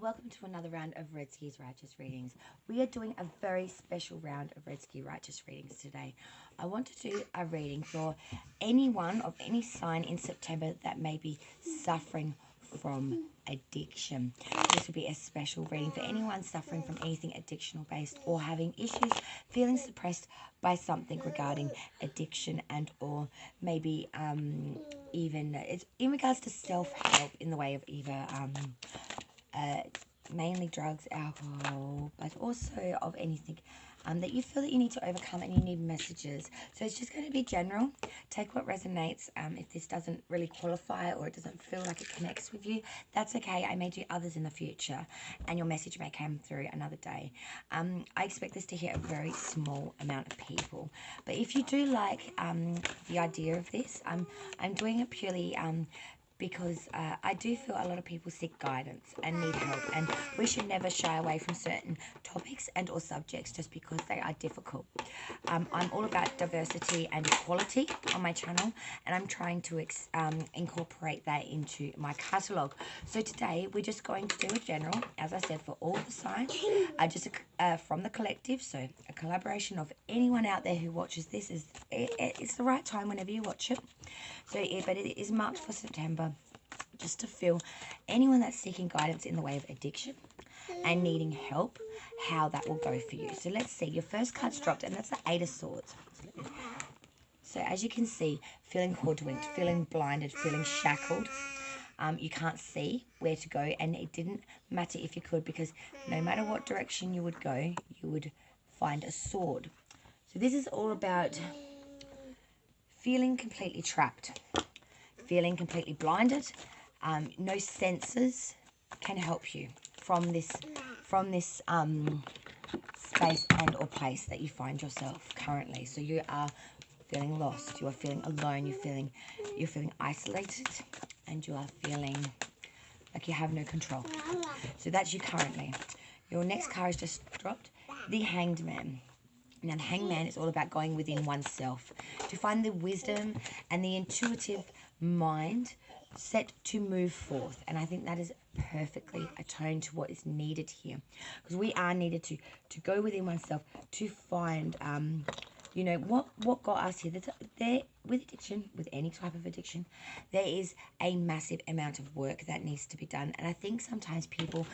welcome to another round of Red Ski's Righteous Readings. We are doing a very special round of Red Ski Righteous Readings today. I want to do a reading for anyone of any sign in September that may be suffering from addiction. This will be a special reading for anyone suffering from anything addictional based or having issues, feeling suppressed by something regarding addiction and or maybe even it's in regards to self-help in the way of either mainly drugs, alcohol, but also of anything that you feel that you need to overcome and you need messages. So it's just going to be general. Take what resonates. If this doesn't really qualify or it doesn't feel like it connects with you, that's okay. I may do others in the future and your message may come through another day. I expect this to hit a very small amount of people. But if you do like the idea of this, I'm doing it purely because I do feel a lot of people seek guidance and need help, and we should never shy away from certain topics and or subjects just because they are difficult. I'm all about diversity and equality on my channel, and I'm trying to incorporate that into my catalogue. So today we're just going to do a general, as I said, for all the signs, just from the collective, so a collaboration of anyone out there who watches this. It's the right time whenever you watch it. So yeah, but it is marked for September, just to feel anyone that's seeking guidance in the way of addiction and needing help, how that will go for you. So let's see, your first card's dropped, and that's the Eight of Swords. So as you can see, feeling hoodwinked, feeling blinded, feeling shackled. You can't see where to go, and it didn't matter if you could, because no matter what direction you would go, you would find a sword. So this is all about feeling completely trapped, feeling completely blinded. No senses can help you from this space and or place that you find yourself currently. So you are feeling lost, you are feeling alone, you're feeling isolated, and you are feeling like you have no control. So that's you currently. Your next card is just dropped, the Hanged Man. Now, the Hanged Man is all about going within oneself to find the wisdom and the intuitive mind set to move forth. And I think that is perfectly attuned to what is needed here, because we are needed to go within oneself to find, you know, what got us here. There, with addiction, with any type of addiction, there is a massive amount of work that needs to be done. And I think sometimes people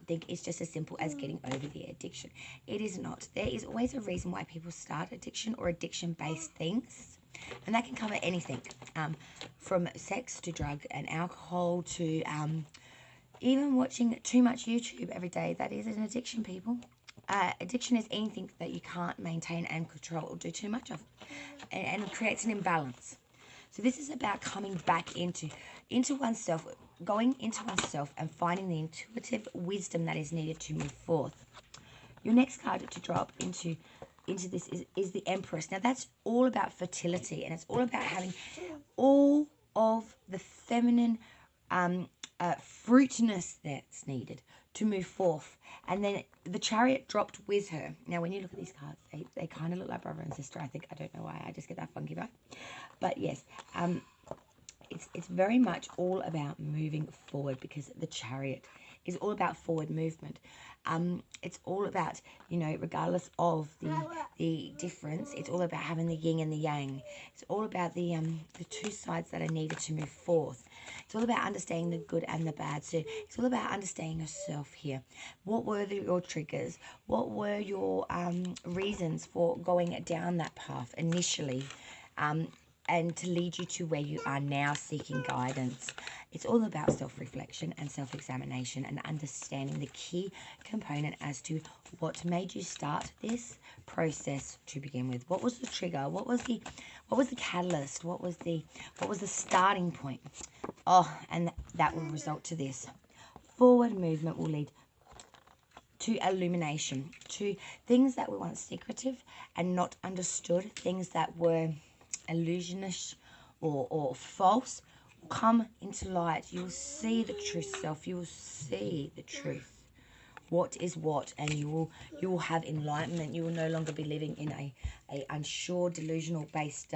think it's just as simple as getting over the addiction. It is not. There is always a reason why people start addiction or addiction-based things. And that can cover anything, from sex to drug and alcohol to even watching too much YouTube every day. That is an addiction, people. Addiction is anything that you can't maintain and control or do too much of, and it creates an imbalance. So this is about coming back into oneself, going into oneself and finding the intuitive wisdom that is needed to move forth. Your next card to drop into this is the Empress. Now that's all about fertility, and it's all about having all of the feminine fruitness that's needed to move forth. And then the Chariot dropped with her. Now when you look at these cards, they kind of look like brother and sister. I don't know why, I just get that funky vibe. But yes, it's very much all about moving forward, because the Chariot is all about forward movement. It's all about, you know, regardless of the difference, it's all about having the yin and the yang. It's all about the two sides that are needed to move forth. It's all about understanding the good and the bad. So it's all about understanding yourself here. What were your triggers? What were your reasons for going down that path initially? And to lead you to where you are now seeking guidance. It's all about self-reflection and self-examination and understanding the key component as to what made you start this process to begin with. What was the trigger? What was the catalyst? What was the starting point? Oh, and that will result to this. Forward movement will lead to illumination, to things that were once secretive and not understood, things that were illusionish or false, will come into light. You will see the true self. You will see the truth. What is what, and you will have enlightenment. You will no longer be living in a unsure, delusional based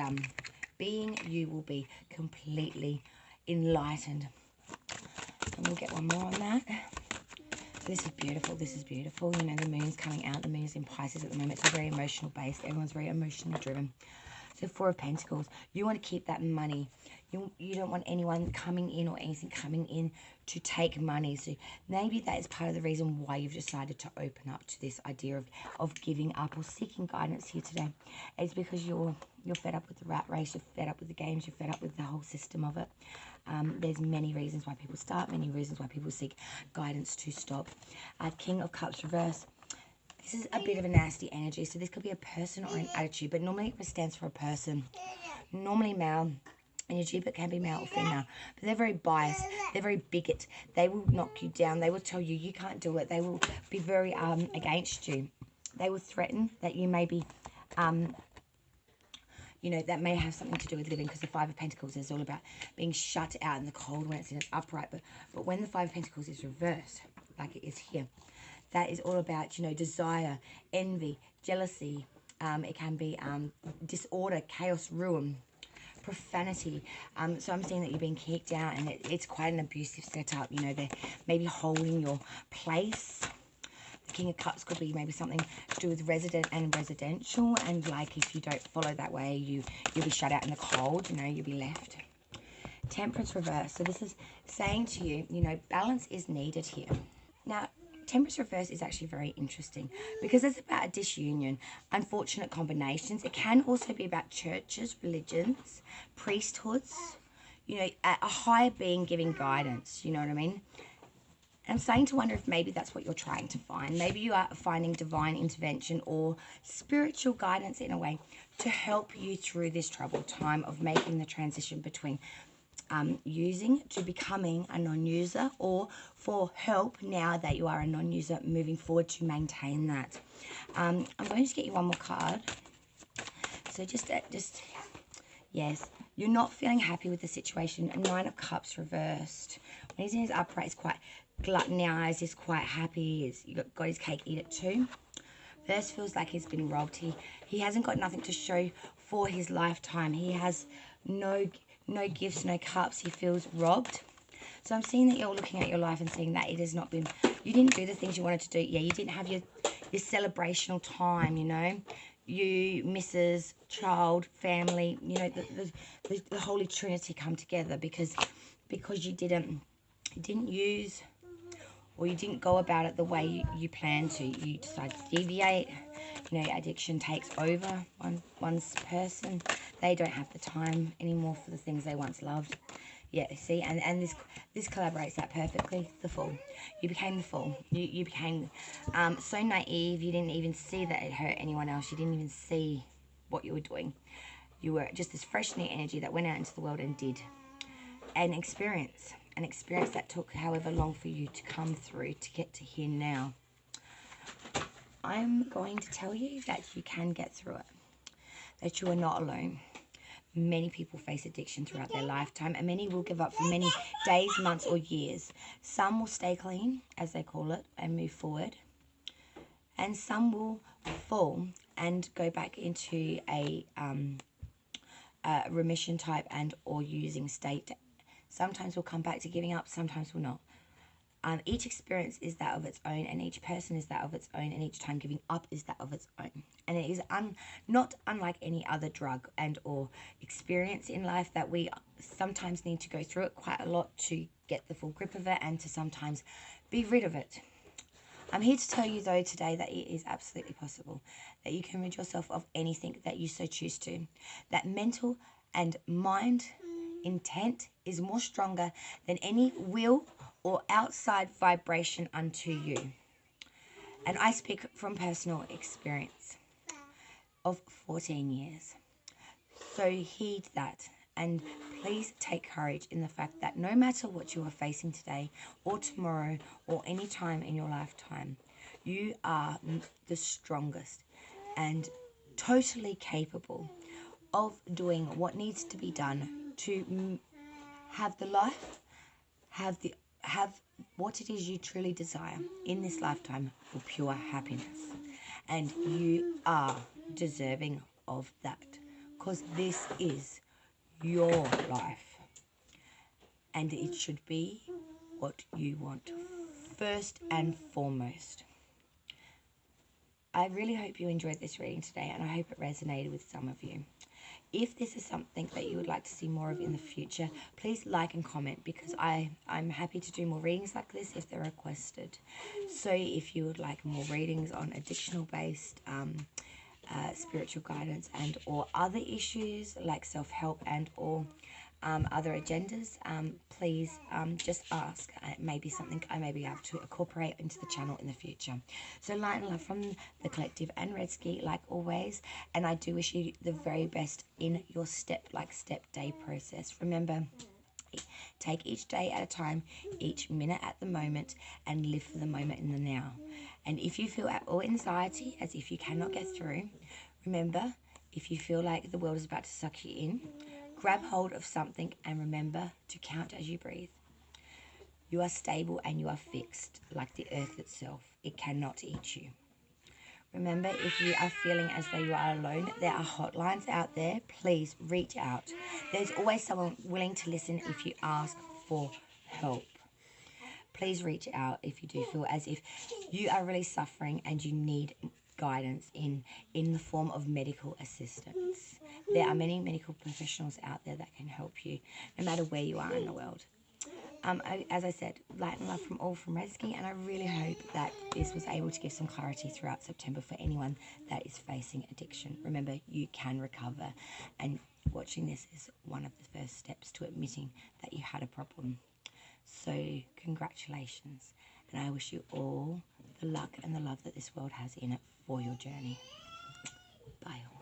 being. You will be completely enlightened. And we'll get one more on that. This is beautiful. This is beautiful. You know, the moon's coming out. The moon's in Pisces at the moment. It's very emotional based. Everyone's very emotionally driven. So 4 of Pentacles. You want to keep that money. You don't want anyone coming in or anything coming in to take money. So maybe that is part of the reason why you've decided to open up to this idea of giving up or seeking guidance here today. It's because you're fed up with the rat race. You're fed up with the games. You're fed up with the whole system of it. There's many reasons why people start, many reasons why people seek guidance to stop. King of Cups reverse. This is a bit of a nasty energy, so this could be a person or an attitude, but normally it stands for a person. Normally male energy, but can be male or female. But they're very biased. They're very bigot. They will knock you down. They will tell you you can't do it. They will be very against you. They will threaten that you may be you know, that may have something to do with living, because the 5 of Pentacles is all about being shut out in the cold when it's in an upright. But when the 5 of Pentacles is reversed, like it is here, that is all about, you know, desire, envy, jealousy. It can be disorder, chaos, ruin, profanity. So I'm seeing that you're being kicked out, and it's quite an abusive setup. You know, they're maybe holding your place. King of Cups could be maybe something to do with resident and residential, and like if you don't follow that way, you'll be shut out in the cold, you know, you'll be left. Temperance reverse. So this is saying to you, you know, balance is needed here. Now, Temperance reverse is actually very interesting because it's about a disunion, unfortunate combinations. It can also be about churches, religions, priesthoods, you know, a higher being giving guidance, you know what I mean? I'm starting to wonder if maybe that's what you're trying to find. Maybe you are finding divine intervention or spiritual guidance in a way to help you through this troubled time of making the transition between using to becoming a non-user, or for help now that you are a non-user moving forward to maintain that. I'm going to get you one more card. So just yes, you're not feeling happy with the situation. 9 of Cups reversed. When he's in his upright, he's quite gluttonized, he's quite happy, he's got his cake, eat it too. This feels like he's been robbed. He hasn't got nothing to show for his lifetime. He has no gifts, no cups. He feels robbed. So I'm seeing that you're looking at your life and seeing that it has not been, you didn't do the things you wanted to do. Yeah, you didn't have your celebrational time, you know. You, Mrs., child, family, you know, the Holy Trinity come together because you didn't use, or you didn't go about it the way you planned to. You decided to deviate. You know, addiction takes over one's person. They don't have the time anymore for the things they once loved. Yeah, see, and this collaborates that perfectly. The Fool. You became the Fool. You became so naive. You didn't even see that it hurt anyone else. You didn't even see what you were doing. You were just this fresh new energy that went out into the world and did an experience that took however long for you to come through to get to here now. I'm going to tell you that you can get through it, that you are not alone. Many people face addiction throughout their lifetime, and many will give up for many days, months, or years. Some will stay clean, as they call it, and move forward. And some will fall and go back into a remission type and or using state. Sometimes we'll come back to giving up, sometimes we'll not. Each experience is that of its own, and each person is that of its own, and each time giving up is that of its own. And it is not unlike any other drug and or experience in life, that we sometimes need to go through it quite a lot to get the full grip of it and to sometimes be rid of it. I'm here to tell you, though, today that it is absolutely possible, that you can rid yourself of anything that you so choose to. That mental and mind intent is more stronger than any will or outside vibration unto you. And I speak from personal experience of 14 years. So heed that, and please take courage in the fact that no matter what you are facing today or tomorrow or any time in your lifetime, you are the strongest and totally capable of doing what needs to be done to have the life, have what it is you truly desire in this lifetime for pure happiness. And you are deserving of that, because this is your life and it should be what you want first and foremost, I really hope you enjoyed this reading today, and I hope it resonated with some of you. If this is something that you would like to see more of in the future, please like and comment, because I'm happy to do more readings like this if they're requested. So if you would like more readings on addictional based spiritual guidance and or other issues like self-help and or other agendas, please just ask. It may be something I may be able to incorporate into the channel in the future. So light and love from the collective and Redsky, like always, and I do wish you the very best in your step day process. Remember, take each day at a time, each minute at the moment, and live for the moment in the now. And if you feel at all anxiety, as if you cannot get through, remember, if you feel like the world is about to suck you in, grab hold of something and remember to count as you breathe. You are stable and you are fixed, like the earth itself. It cannot eat you. Remember, if you are feeling as though you are alone, there are hotlines out there. Please reach out. There's always someone willing to listen if you ask for help. Please reach out if you do feel as if you are really suffering and you need guidance in the form of medical assistance. There are many medical professionals out there that can help you, no matter where you are in the world. As I said, light and love from all from Redsky, and I really hope that this was able to give some clarity throughout September for anyone that is facing addiction. Remember, you can recover, and watching this is one of the first steps to admitting that you had a problem. So congratulations, and I wish you all the luck and the love that this world has in it for your journey. Bye all.